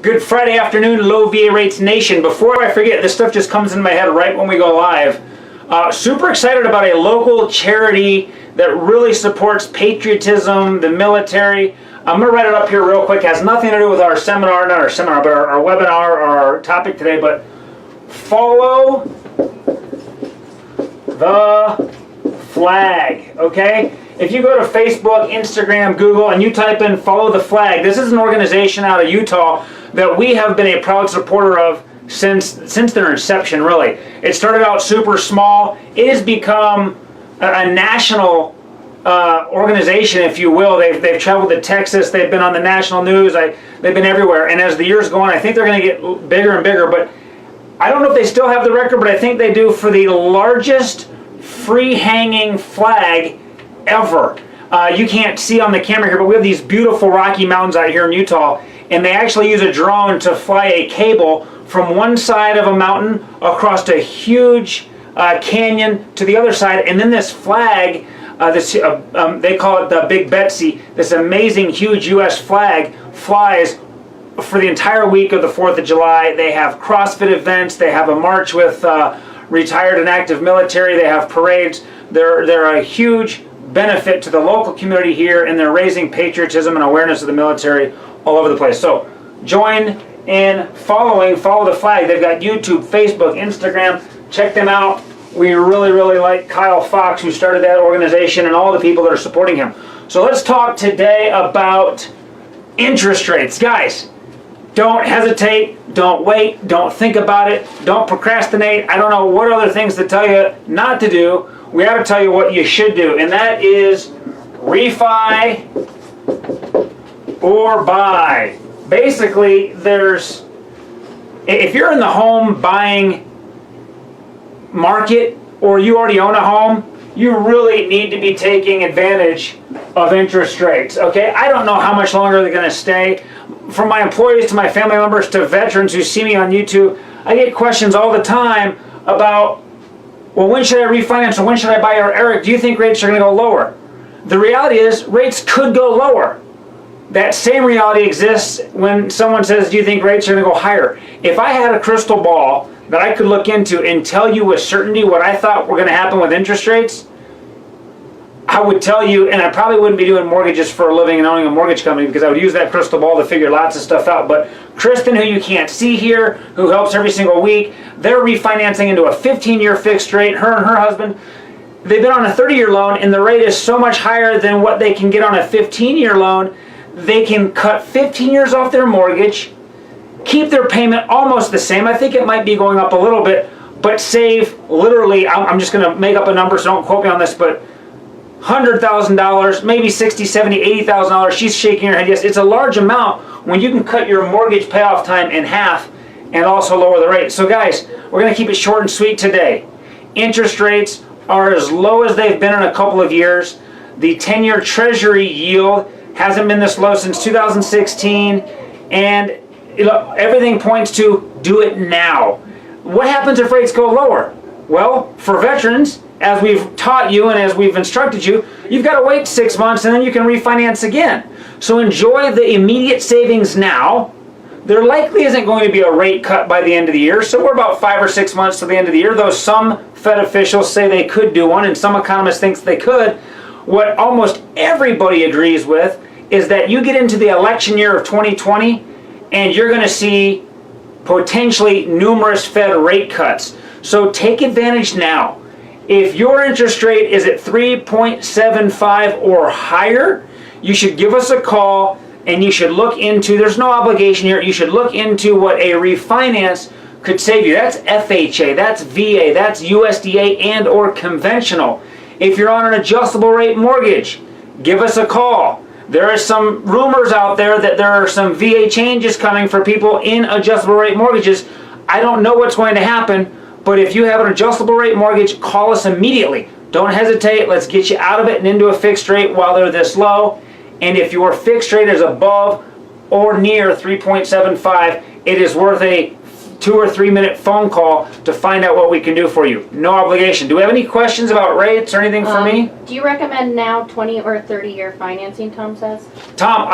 Good Friday afternoon, Low VA Rates Nation. Before I forget, this stuff just comes in my head right when we go live. Super excited about a local charity that really supports patriotism, the military. I'm going to write it up here real quick. It has nothing to do with our seminar, not our seminar, but our webinar or our topic today. But follow the flag, okay? If you go to Facebook, Instagram, Google, and you type in Follow the Flag, this is an organization out of Utah that we have been a proud supporter of since their inception, really. It started out super small. It has become a national organization, if you will. They've traveled to Texas. They've been on the national news. They've been everywhere. And as the years go on, I think they're going to get bigger and bigger. But I don't know if they still have the record, but I think they do for the largest free-hanging flag ever. You can't see on the camera here, but we have these beautiful Rocky Mountains out here in Utah, and they actually use a drone to fly a cable from one side of a mountain across a huge canyon to the other side, and then this flag, they call it the Big Betsy, this amazing huge U.S. flag flies for the entire week of the 4th of July. They have CrossFit events, they have a march with retired and active military, they have parades. They're a huge benefit to the local community here, and they're raising patriotism and awareness of the military all over the place. So join in follow the flag. They've got YouTube, Facebook, Instagram. Check them out. We really like Kyle Fox, who started that organization, and all the people that are supporting him. So let's talk today about interest rates. Guys, don't hesitate, don't wait, don't think about it, don't procrastinate. I don't know what other things to tell you not to do. We got to tell you what you should do, and that is refi or buy. Basically, if you're in the home buying market or you already own a home, you really need to be taking advantage of interest rates, okay? I don't know how much longer they're going to stay. From my employees to my family members to veterans who see me on YouTube, I get questions all the time about, well, when should I refinance or when should I buy? Or Eric, do you think rates are going to go lower? The reality is rates could go lower. That same reality exists when someone says, do you think rates are going to go higher? If I had a crystal ball that I could look into and tell you with certainty what I thought were going to happen with interest rates, I would tell you, and I probably wouldn't be doing mortgages for a living and owning a mortgage company because I would use that crystal ball to figure lots of stuff out. But Kristen, who you can't see here, who helps every single week, they're refinancing into a 15-year fixed rate. Her and her husband, they've been on a 30-year loan, and the rate is so much higher than what they can get on a 15-year loan. They can cut 15 years off their mortgage, keep their payment almost the same. I think it might be going up a little bit, but save literally, I'm just going to make up a number, so don't quote me on this, but $100,000, maybe $60,000, $70,000, $80,000. She's shaking her head. Yes, it's a large amount when you can cut your mortgage payoff time in half and also lower the rate. So guys, we're going to keep it short and sweet today. Interest rates are as low as they've been in a couple of years. The 10-year Treasury yield hasn't been this low since 2016, and everything points to do it now. What happens if rates go lower? Well, for veterans, as we've taught you and as we've instructed you, you've got to wait 6 months and then you can refinance again. So enjoy the immediate savings now. There likely isn't going to be a rate cut by the end of the year, so we're about 5 or 6 months to the end of the year, though some Fed officials say they could do one and some economists think they could. What almost everybody agrees with is that you get into the election year of 2020 and you're going to see potentially numerous Fed rate cuts. So take advantage now. If your interest rate is at 3.75 or higher, you should give us a call and you should look into, there's no obligation here, you should look into what a refinance could save you. That's FHA, that's VA, that's USDA and or conventional. If you're on an adjustable rate mortgage, give us a call. There are some rumors out there that there are some VA changes coming for people in adjustable rate mortgages. I don't know what's going to happen, but if you have an adjustable rate mortgage, call us immediately. Don't hesitate. Let's get you out of it and into a fixed rate while they're this low. And if your fixed rate is above or near 3.75, it is worth a 2 or 3 minute phone call to find out what we can do for you. No obligation. Do we have any questions about rates or anything for me? Do you recommend now 20 or 30-year financing, Tom says? Tom,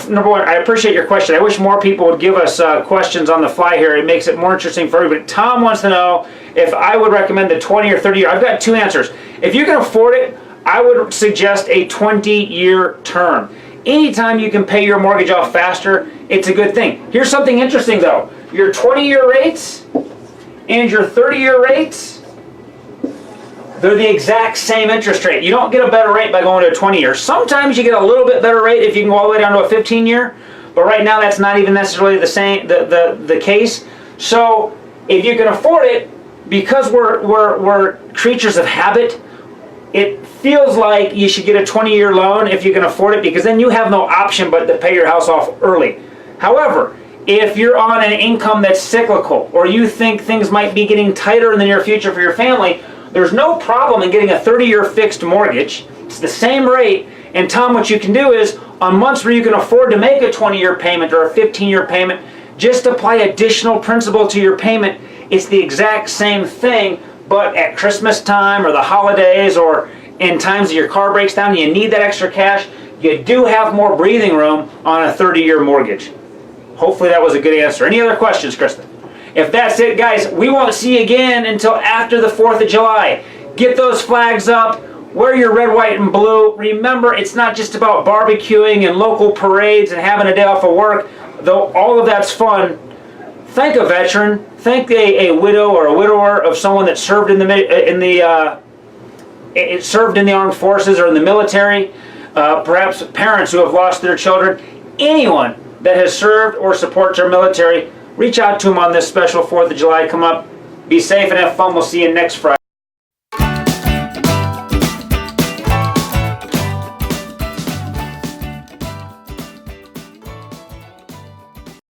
number one, I appreciate your question. I wish more people would give us questions on the fly here. It makes it more interesting for everybody. Tom wants to know if I would recommend the 20 or 30 year. I've got two answers. If you can afford it, I would suggest a 20-year term. Anytime you can pay your mortgage off faster, it's a good thing. Here's something interesting though. Your 20-year rates and your 30-year rates, they're the exact same interest rate. You don't get a better rate by going to a 20-year. Sometimes you get a little bit better rate if you can go all the way down to a 15-year, but right now that's not even necessarily the case. So if you can afford it, because we're creatures of habit, it feels like you should get a 20-year loan if you can afford it, because then you have no option but to pay your house off early. However, if you're on an income that's cyclical, or you think things might be getting tighter in the near future for your family, there's no problem in getting a 30-year fixed mortgage. It's the same rate. And Tom, what you can do is, on months where you can afford to make a 20-year payment or a 15-year payment, just apply additional principal to your payment. It's the exact same thing, but at Christmas time or the holidays or in times that your car breaks down and you need that extra cash, you do have more breathing room on a 30-year mortgage. Hopefully that was a good answer. Any other questions, Kristen? If that's it, guys, we won't see you again until after the 4th of July. Get those flags up. Wear your red, white, and blue. Remember, it's not just about barbecuing and local parades and having a day off of work, though all of that's fun. Thank a veteran. Thank a widow or a widower of someone that served served in the armed forces or in the military. Perhaps parents who have lost their children. Anyone that has served or supports our military, reach out to them on this special 4th of July come up. Be safe and have fun. We'll see you next Friday.